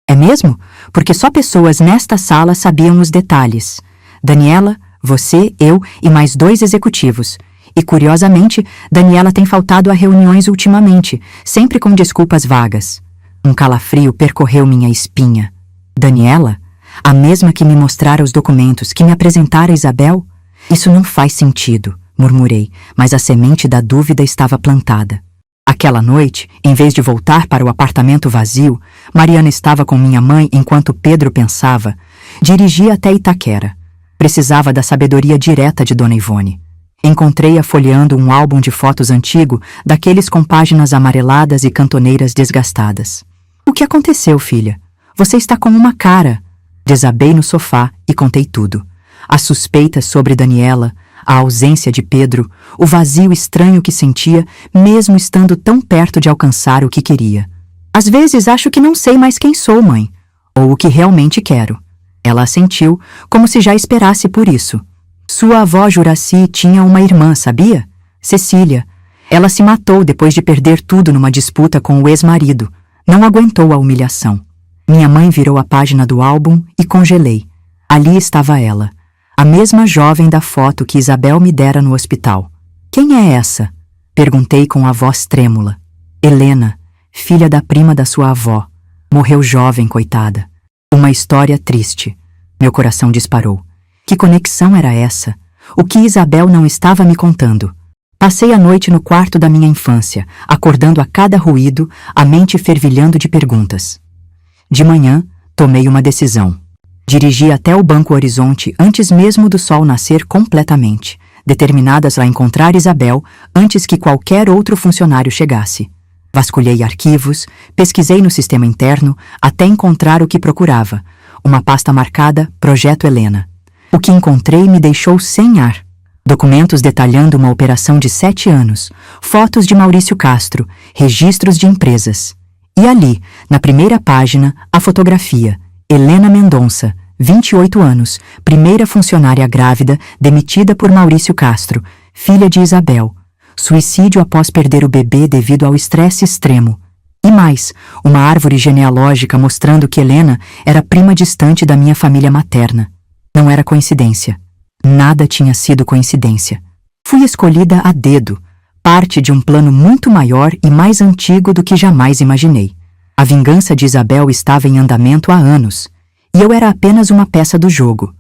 É mesmo? Porque só pessoas nesta sala sabiam os detalhes. Daniela, você, eu e mais 2 executivos. E, curiosamente, Daniela tem faltado a reuniões ultimamente, sempre com desculpas vagas. Um calafrio percorreu minha espinha. Daniela? A mesma que me mostrara os documentos, que me apresentara Isabel? Isso não faz sentido, murmurei, mas a semente da dúvida estava plantada. Aquela noite, em vez de voltar para o apartamento vazio, Mariana estava com minha mãe enquanto Pedro pensava. Dirigia até Itaquera. Precisava da sabedoria direta de Dona Ivone. Encontrei-a folheando um álbum de fotos antigo, daqueles com páginas amareladas e cantoneiras desgastadas. O que aconteceu, filha? Você está com uma cara. Desabei no sofá e contei tudo. As suspeitas sobre Daniela, a ausência de Pedro, o vazio estranho que sentia, mesmo estando tão perto de alcançar o que queria. Às vezes acho que não sei mais quem sou, mãe, ou o que realmente quero. Ela assentiu, como se já esperasse por isso. Sua avó Juraci tinha uma irmã, sabia? Cecília. Ela se matou depois de perder tudo numa disputa com o ex-marido. Não aguentou a humilhação. Minha mãe virou a página do álbum e congelei. Ali estava ela, a mesma jovem da foto que Isabel me dera no hospital. Quem é essa? Perguntei com a voz trêmula. Helena, filha da prima da sua avó. Morreu jovem, coitada. Uma história triste. Meu coração disparou. Que conexão era essa? O que Isabel não estava me contando? Passei a noite no quarto da minha infância, acordando a cada ruído, a mente fervilhando de perguntas. De manhã, tomei uma decisão. Dirigi até o Banco Horizonte antes mesmo do sol nascer completamente, determinadas a encontrar Isabel antes que qualquer outro funcionário chegasse. Vasculhei arquivos, pesquisei no sistema interno até encontrar o que procurava, uma pasta marcada Projeto Helena. O que encontrei me deixou sem ar. Documentos detalhando uma operação de 7 anos, fotos de Maurício Castro, registros de empresas. E ali, na primeira página, a fotografia. Helena Mendonça, 28 anos, primeira funcionária grávida, demitida por Maurício Castro, filha de Isabel. Suicídio após perder o bebê devido ao estresse extremo. E mais, uma árvore genealógica mostrando que Helena era prima distante da minha família materna. Não era coincidência. Nada tinha sido coincidência. Fui escolhida a dedo, parte de um plano muito maior e mais antigo do que jamais imaginei. A vingança de Isabel estava em andamento há anos, e eu era apenas uma peça do jogo.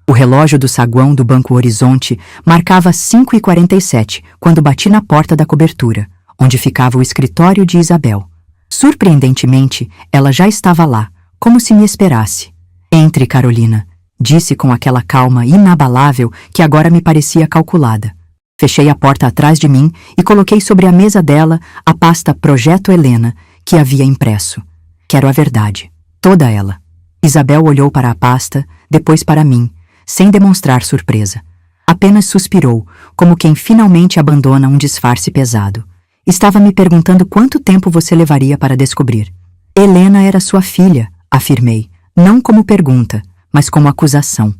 O relógio do saguão do Banco Horizonte marcava 5h47 quando bati na porta da cobertura, onde ficava o escritório de Isabel. Surpreendentemente, ela já estava lá, como se me esperasse. Entre, Carolina, disse com aquela calma inabalável que agora me parecia calculada. Fechei a porta atrás de mim e coloquei sobre a mesa dela a pasta Projeto Helena que havia impresso. Quero a verdade, toda ela. Isabel olhou para a pasta, depois para mim, sem demonstrar surpresa. Apenas suspirou, como quem finalmente abandona um disfarce pesado. Estava me perguntando quanto tempo você levaria para descobrir. Helena era sua filha, afirmei, não como pergunta, mas como acusação.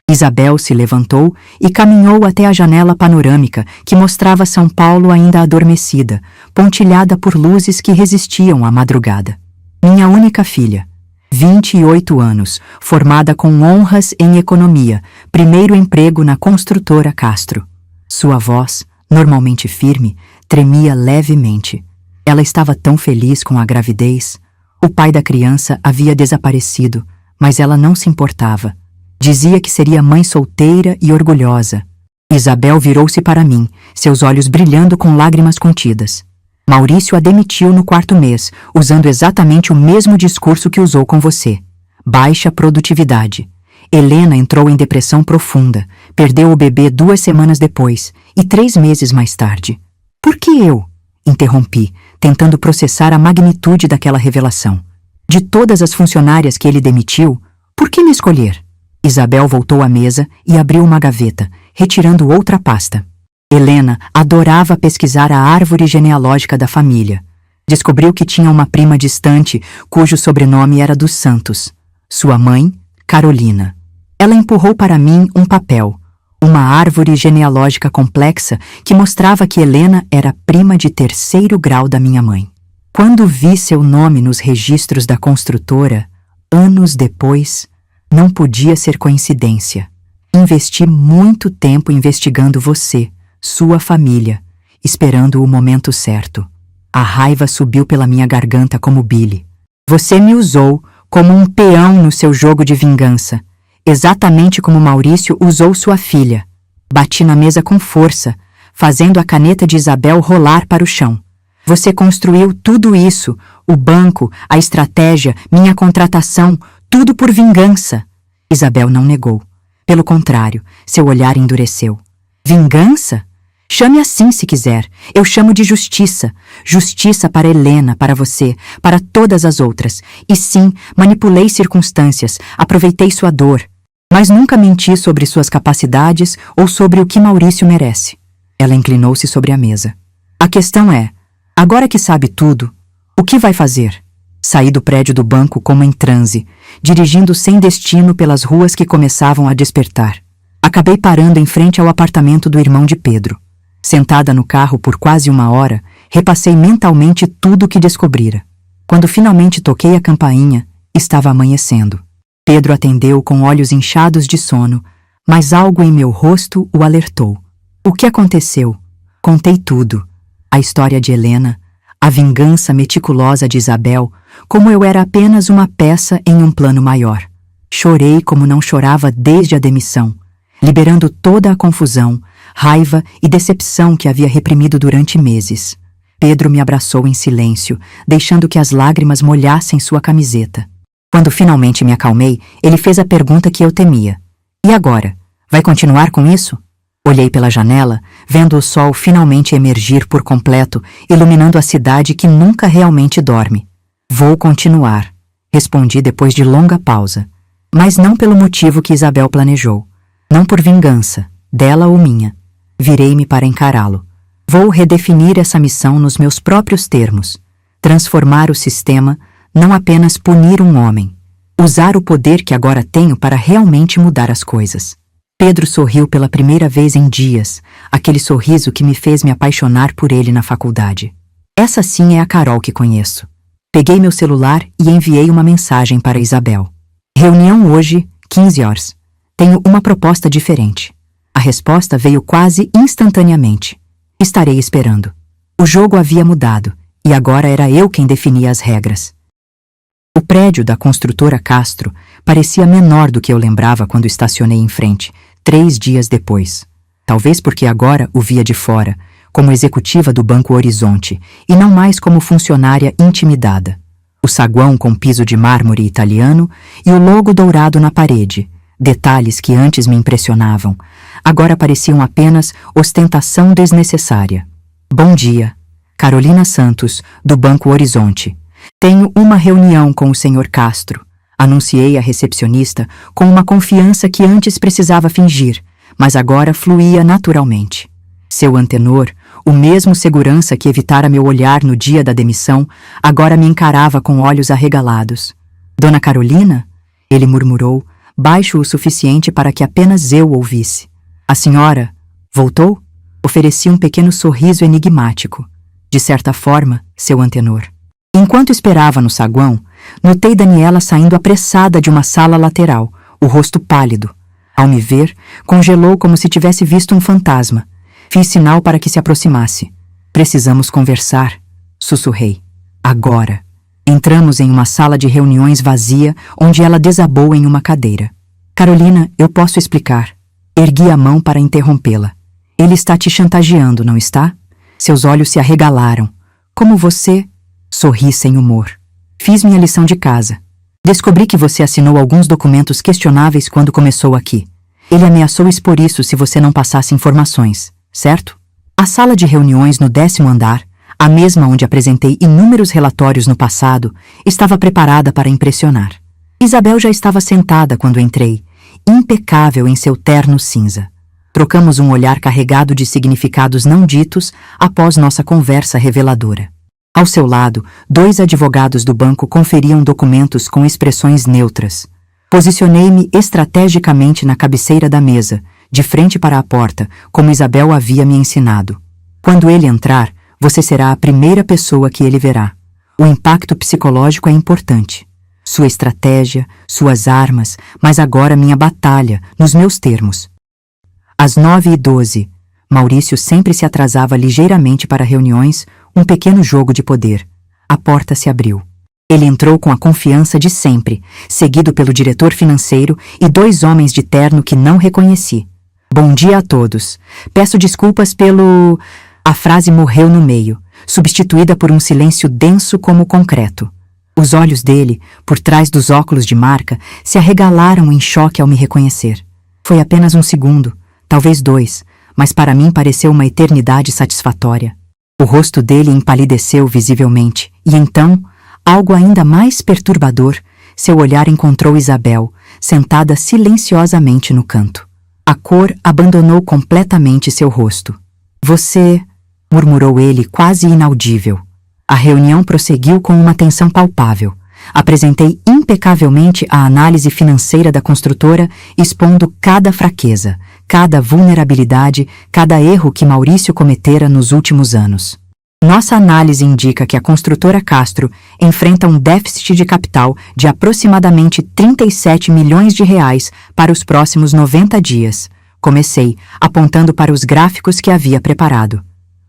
Isabel se levantou e caminhou até a janela panorâmica que mostrava São Paulo ainda adormecida, pontilhada por luzes que resistiam à madrugada. Minha única filha, 28 anos, formada com honras em economia, primeiro emprego na construtora Castro. Sua voz, normalmente firme, tremia levemente. Ela estava tão feliz com a gravidez. O pai da criança havia desaparecido, mas ela não se importava. Dizia que seria mãe solteira e orgulhosa. Isabel virou-se para mim, seus olhos brilhando com lágrimas contidas. Maurício a demitiu no 4º mês, usando exatamente o mesmo discurso que usou com você. Baixa produtividade. Helena entrou em depressão profunda, perdeu o bebê 2 semanas depois e 3 meses mais tarde. Por que eu? Interrompi, tentando processar a magnitude daquela revelação. De todas as funcionárias que ele demitiu, por que me escolher? Isabel voltou à mesa e abriu uma gaveta, retirando outra pasta. Helena adorava pesquisar a árvore genealógica da família. Descobriu que tinha uma prima distante cujo sobrenome era dos Santos. Sua mãe, Carolina. Ela empurrou para mim um papel, uma árvore genealógica complexa que mostrava que Helena era prima de 3º grau da minha mãe. Quando vi seu nome nos registros da construtora, anos depois, não podia ser coincidência. Investi muito tempo investigando você, sua família, esperando o momento certo. A raiva subiu pela minha garganta como bile. Você me usou como um peão no seu jogo de vingança, exatamente como Maurício usou sua filha. Bati na mesa com força, fazendo a caneta de Isabel rolar para o chão. Você construiu tudo isso, o banco, a estratégia, minha contratação, tudo por vingança. Isabel não negou. Pelo contrário, seu olhar endureceu. Vingança? Chame assim se quiser. Eu chamo de justiça. Justiça para Helena, para você, para todas as outras. E sim, manipulei circunstâncias, aproveitei sua dor. Mas nunca menti sobre suas capacidades ou sobre o que Maurício merece. Ela inclinou-se sobre a mesa. A questão é, agora que sabe tudo, o que vai fazer? Saí do prédio do banco como em transe, dirigindo sem destino pelas ruas que começavam a despertar. Acabei parando em frente ao apartamento do irmão de Pedro. Sentada no carro por quase 1 hora, repassei mentalmente tudo o que descobrira. Quando finalmente toquei a campainha, estava amanhecendo. Pedro atendeu com olhos inchados de sono, mas algo em meu rosto o alertou. O que aconteceu? Contei tudo. A história de Helena, a vingança meticulosa de Isabel, como eu era apenas uma peça em um plano maior. Chorei como não chorava desde a demissão, liberando toda a confusão, raiva e decepção que havia reprimido durante meses. Pedro me abraçou em silêncio, deixando que as lágrimas molhassem sua camiseta. Quando finalmente me acalmei, ele fez a pergunta que eu temia. E agora? Vai continuar com isso? Olhei pela janela, vendo o sol finalmente emergir por completo, iluminando a cidade que nunca realmente dorme. Vou continuar, respondi depois de longa pausa. Mas não pelo motivo que Isabel planejou. Não por vingança, dela ou minha. Virei-me para encará-lo. Vou redefinir essa missão nos meus próprios termos. Transformar o sistema, não apenas punir um homem. Usar o poder que agora tenho para realmente mudar as coisas. Pedro sorriu pela primeira vez em dias, aquele sorriso que me fez me apaixonar por ele na faculdade. Essa sim é a Carol que conheço. Peguei meu celular e enviei uma mensagem para Isabel. Reunião hoje, 15 horas. Tenho uma proposta diferente. A resposta veio quase instantaneamente. Estarei esperando. O jogo havia mudado, e agora era eu quem definia as regras. O prédio da construtora Castro parecia menor do que eu lembrava quando estacionei em frente, 3 dias depois. Talvez porque agora o via de fora, como executiva do Banco Horizonte, e não mais como funcionária intimidada. O saguão com piso de mármore italiano e o logo dourado na parede, detalhes que antes me impressionavam, agora pareciam apenas ostentação desnecessária. Bom dia, Carolina Santos, do Banco Horizonte. Tenho uma reunião com o Sr. Castro. Anunciei à recepcionista com uma confiança que antes precisava fingir, mas agora fluía naturalmente. Seu antenor, o mesmo segurança que evitara meu olhar no dia da demissão, agora me encarava com olhos arregalados. Dona Carolina? Ele murmurou, baixo o suficiente para que apenas eu ouvisse. A senhora voltou? Ofereci um pequeno sorriso enigmático. De certa forma, seu antenor. Enquanto esperava no saguão, notei Daniela saindo apressada de uma sala lateral, o rosto pálido. Ao me ver, congelou como se tivesse visto um fantasma. Fiz sinal para que se aproximasse. Precisamos conversar, sussurrei. Agora. Entramos em uma sala de reuniões vazia, onde ela desabou em uma cadeira. Carolina, eu posso explicar. Ergui a mão para interrompê-la. Ele está te chantageando, não está? Seus olhos se arregalaram. Como você... Sorri sem humor. Fiz minha lição de casa. Descobri que você assinou alguns documentos questionáveis quando começou aqui. Ele ameaçou expor isso se você não passasse informações, certo? A sala de reuniões no 10º andar, a mesma onde apresentei inúmeros relatórios no passado, estava preparada para impressionar. Isabel já estava sentada quando entrei, impecável em seu terno cinza. Trocamos um olhar carregado de significados não ditos após nossa conversa reveladora. Ao seu lado, 2 advogados do banco conferiam documentos com expressões neutras. Posicionei-me estrategicamente na cabeceira da mesa, de frente para a porta, como Isabel havia me ensinado. Quando ele entrar, você será a primeira pessoa que ele verá. O impacto psicológico é importante. Sua estratégia, suas armas, mas agora minha batalha, nos meus termos. Às 9h12, Maurício sempre se atrasava ligeiramente para reuniões, um pequeno jogo de poder. A porta se abriu. Ele entrou com a confiança de sempre, seguido pelo diretor financeiro e 2 homens de terno que não reconheci. Bom dia a todos. Peço desculpas pelo... A frase morreu no meio, substituída por um silêncio denso como concreto. Os olhos dele, por trás dos óculos de marca, se arregalaram em choque ao me reconhecer. Foi apenas um segundo, talvez 2, mas para mim pareceu uma eternidade satisfatória. O rosto dele empalideceu visivelmente, e então, algo ainda mais perturbador, seu olhar encontrou Isabel, sentada silenciosamente no canto. A cor abandonou completamente seu rosto. Você, murmurou ele quase inaudível. A reunião prosseguiu com uma tensão palpável. Apresentei impecavelmente a análise financeira da construtora, expondo cada fraqueza, cada vulnerabilidade, cada erro que Maurício cometera nos últimos anos. Nossa análise indica que a construtora Castro enfrenta um déficit de capital de aproximadamente 37 milhões de reais para os próximos 90 dias. Comecei, apontando para os gráficos que havia preparado.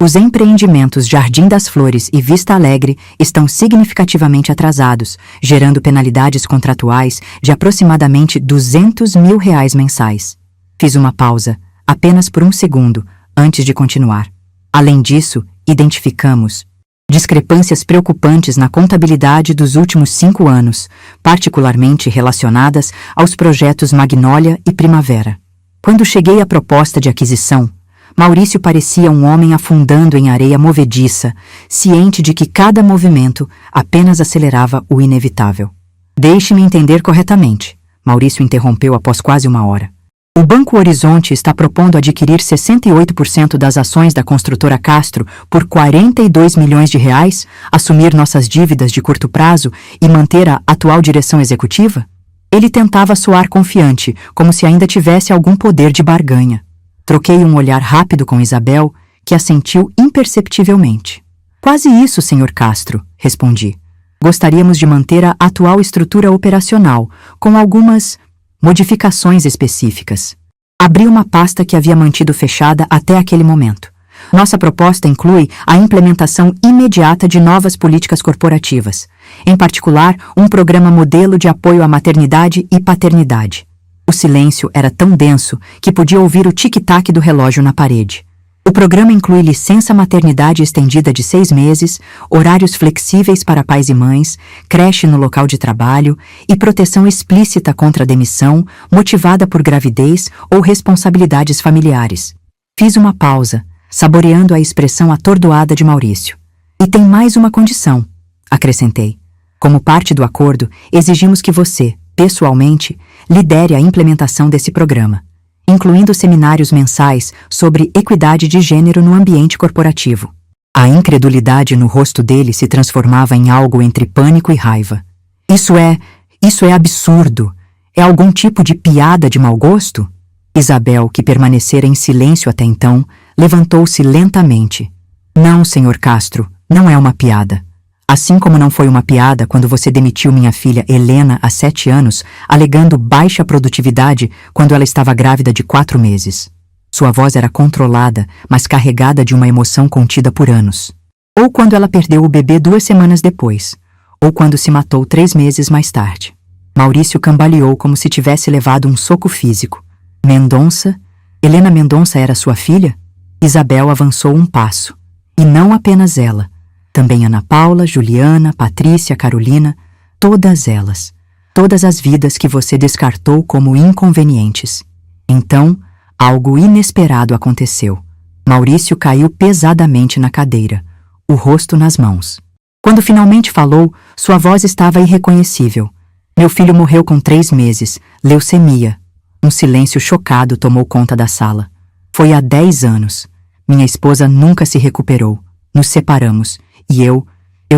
Os empreendimentos Jardim das Flores e Vista Alegre estão significativamente atrasados, gerando penalidades contratuais de aproximadamente R$200 mil mensais. Fiz uma pausa, apenas por um segundo, antes de continuar. Além disso, identificamos discrepâncias preocupantes na contabilidade dos últimos 5 anos, particularmente relacionadas aos projetos Magnólia e Primavera. Quando cheguei à proposta de aquisição, Maurício parecia um homem afundando em areia movediça, ciente de que cada movimento apenas acelerava o inevitável. Deixe-me entender corretamente, Maurício interrompeu após quase uma hora. O Banco Horizonte está propondo adquirir 68% das ações da construtora Castro por R$42 milhões, assumir nossas dívidas de curto prazo e manter a atual direção executiva? Ele tentava soar confiante, como se ainda tivesse algum poder de barganha. Troquei um olhar rápido com Isabel, que assentiu imperceptivelmente. Quase isso, Sr. Castro, respondi. Gostaríamos de manter a atual estrutura operacional, com algumas modificações específicas. Abri uma pasta que havia mantido fechada até aquele momento. Nossa proposta inclui a implementação imediata de novas políticas corporativas, em particular, um programa modelo de apoio à maternidade e paternidade. O silêncio era tão denso que podia ouvir o tic-tac do relógio na parede. O programa inclui licença maternidade estendida de 6 meses, horários flexíveis para pais e mães, creche no local de trabalho e proteção explícita contra a demissão, motivada por gravidez ou responsabilidades familiares. Fiz uma pausa, saboreando a expressão atordoada de Maurício. E tem mais uma condição, acrescentei. Como parte do acordo, exigimos que você, pessoalmente, lidere a implementação desse programa, incluindo seminários mensais sobre equidade de gênero no ambiente corporativo. A incredulidade no rosto dele se transformava em algo entre pânico e raiva. Isso é absurdo. É algum tipo de piada de mau gosto? Isabel, que permanecera em silêncio até então, levantou-se lentamente. Não, Sr. Castro, não é uma piada. Assim como não foi uma piada quando você demitiu minha filha Helena há 7 anos, alegando baixa produtividade quando ela estava grávida de 4 meses. Sua voz era controlada, mas carregada de uma emoção contida por anos. Ou quando ela perdeu o bebê 2 semanas depois, ou quando se matou 3 meses mais tarde. Maurício cambaleou como se tivesse levado um soco físico. Mendonça? Helena Mendonça era sua filha? Isabel avançou um passo. E não apenas ela. Também Ana Paula, Juliana, Patrícia, Carolina, todas elas. Todas as vidas que você descartou como inconvenientes. Então, algo inesperado aconteceu. Maurício caiu pesadamente na cadeira, o rosto nas mãos. Quando finalmente falou, sua voz estava irreconhecível. Meu filho morreu com 3 meses, leucemia. Um silêncio chocado tomou conta da sala. Foi há 10 anos. Minha esposa nunca se recuperou. Nos separamos. E eu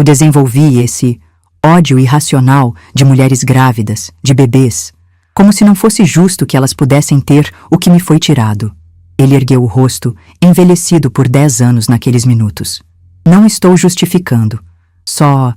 desenvolvi esse ódio irracional de mulheres grávidas, de bebês, como se não fosse justo que elas pudessem ter o que me foi tirado. Ele ergueu o rosto, envelhecido por 10 anos naqueles minutos. Não estou justificando, só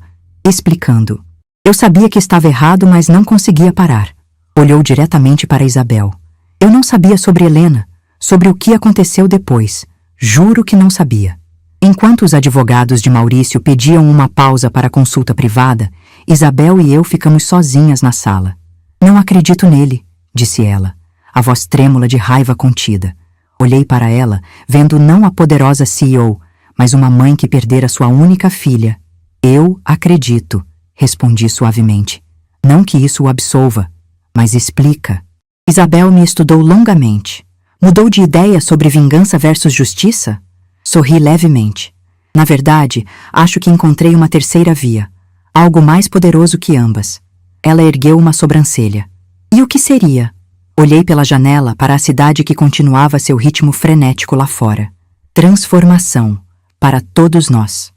explicando. Eu sabia que estava errado, mas não conseguia parar. Olhou diretamente para Isabel. Eu não sabia sobre Helena, sobre o que aconteceu depois. Juro que não sabia. Enquanto os advogados de Maurício pediam uma pausa para a consulta privada, Isabel e eu ficamos sozinhas na sala. Não acredito nele, disse ela, a voz trêmula de raiva contida. Olhei para ela, vendo não a poderosa CEO, mas uma mãe que perdera sua única filha. Eu acredito, respondi suavemente. Não que isso o absolva, mas explica. Isabel me estudou longamente. Mudou de ideia sobre vingança versus justiça? Sorri levemente. Na verdade, acho que encontrei uma terceira via, algo mais poderoso que ambas. Ela ergueu uma sobrancelha. E o que seria? Olhei pela janela para a cidade que continuava seu ritmo frenético lá fora. Transformação para todos nós.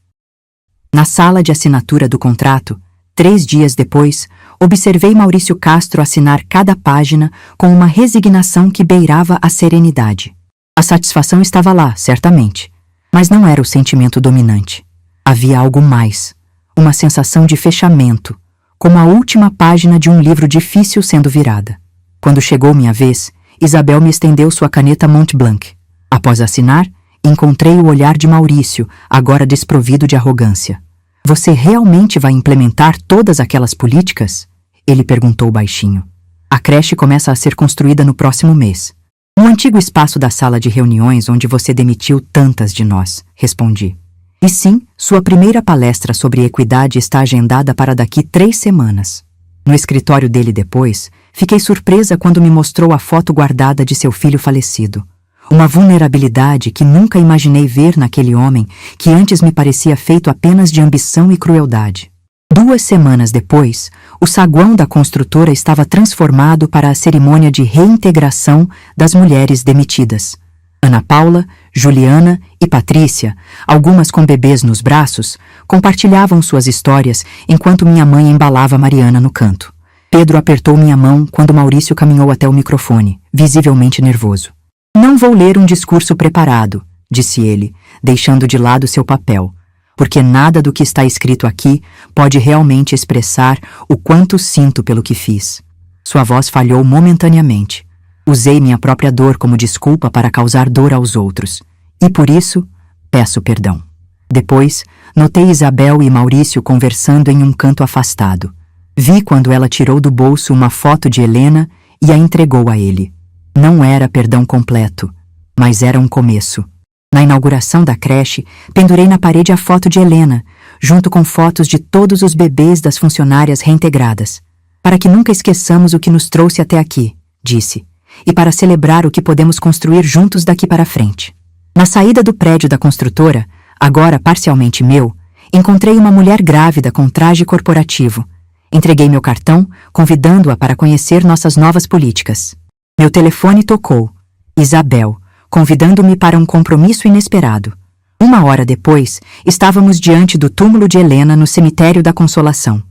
Na sala de assinatura do contrato, 3 dias depois, observei Maurício Castro assinar cada página com uma resignação que beirava a serenidade. A satisfação estava lá, certamente, mas não era o sentimento dominante. Havia algo mais, uma sensação de fechamento, como a última página de um livro difícil sendo virada. Quando chegou minha vez, Isabel me estendeu sua caneta Montblanc. Após assinar, encontrei o olhar de Maurício, agora desprovido de arrogância. Você realmente vai implementar todas aquelas políticas? Ele perguntou baixinho. A creche começa a ser construída no próximo mês. No antigo espaço da sala de reuniões onde você demitiu tantas de nós, respondi. E sim, sua primeira palestra sobre equidade está agendada para daqui 3 semanas. No escritório dele depois, fiquei surpresa quando me mostrou a foto guardada de seu filho falecido. Uma vulnerabilidade que nunca imaginei ver naquele homem que antes me parecia feito apenas de ambição e crueldade. 2 semanas depois, o saguão da construtora estava transformado para a cerimônia de reintegração das mulheres demitidas. Ana Paula, Juliana e Patrícia, algumas com bebês nos braços, compartilhavam suas histórias enquanto minha mãe embalava Mariana no canto. Pedro apertou minha mão quando Maurício caminhou até o microfone, visivelmente nervoso. Não vou ler um discurso preparado, disse ele, deixando de lado seu papel, porque nada do que está escrito aqui pode realmente expressar o quanto sinto pelo que fiz. Sua voz falhou momentaneamente. Usei minha própria dor como desculpa para causar dor aos outros, e por isso, peço perdão. Depois, notei Isabel e Maurício conversando em um canto afastado. Vi quando ela tirou do bolso uma foto de Helena e a entregou a ele. Não era perdão completo, mas era um começo. Na inauguração da creche, pendurei na parede a foto de Helena, junto com fotos de todos os bebês das funcionárias reintegradas. Para que nunca esqueçamos o que nos trouxe até aqui, disse, e para celebrar o que podemos construir juntos daqui para frente. Na saída do prédio da construtora, agora parcialmente meu, encontrei uma mulher grávida com traje corporativo. Entreguei meu cartão, convidando-a para conhecer nossas novas políticas. Meu telefone tocou. Isabel, convidando-me para um compromisso inesperado. 1 hora depois, estávamos diante do túmulo de Helena no cemitério da Consolação.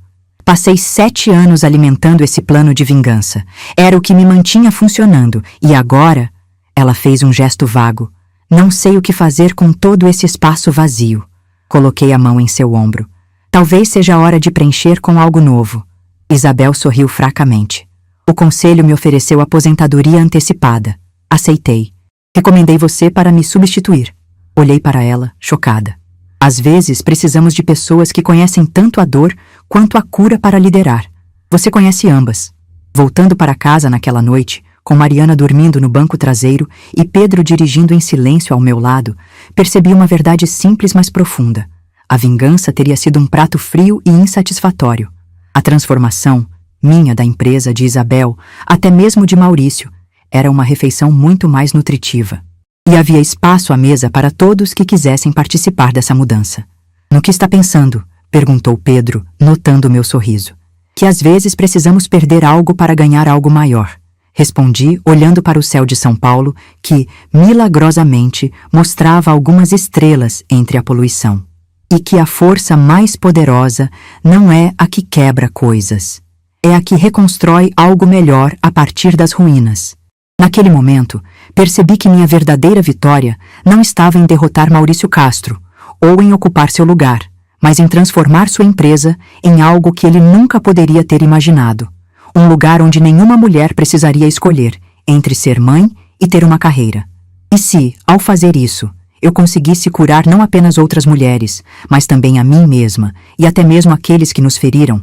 Passei 7 anos alimentando esse plano de vingança. Era o que me mantinha funcionando, e agora... Ela fez um gesto vago. Não sei o que fazer com todo esse espaço vazio. Coloquei a mão em seu ombro. Talvez seja a hora de preencher com algo novo. Isabel sorriu fracamente. O conselho me ofereceu aposentadoria antecipada. Aceitei. Recomendei você para me substituir. Olhei para ela, chocada. Às vezes, precisamos de pessoas que conhecem tanto a dor quanto a cura para liderar. Você conhece ambas. Voltando para casa naquela noite, com Mariana dormindo no banco traseiro e Pedro dirigindo em silêncio ao meu lado, percebi uma verdade simples mas profunda. A vingança teria sido um prato frio e insatisfatório. A transformação, minha, da empresa, de Isabel, até mesmo de Maurício, era uma refeição muito mais nutritiva. E havia espaço à mesa para todos que quisessem participar dessa mudança. No que está pensando? Perguntou Pedro, notando meu sorriso. Que às vezes precisamos perder algo para ganhar algo maior. Respondi, olhando para o céu de São Paulo, que, milagrosamente, mostrava algumas estrelas entre a poluição. E que a força mais poderosa não é a que quebra coisas. É a que reconstrói algo melhor a partir das ruínas. Naquele momento, percebi que minha verdadeira vitória não estava em derrotar Maurício Castro, ou em ocupar seu lugar, mas em transformar sua empresa em algo que ele nunca poderia ter imaginado. Um lugar onde nenhuma mulher precisaria escolher entre ser mãe e ter uma carreira. E se, ao fazer isso, eu conseguisse curar não apenas outras mulheres, mas também a mim mesma e até mesmo aqueles que nos feriram,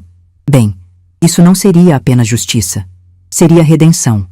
bem, isso não seria apenas justiça. Seria redenção.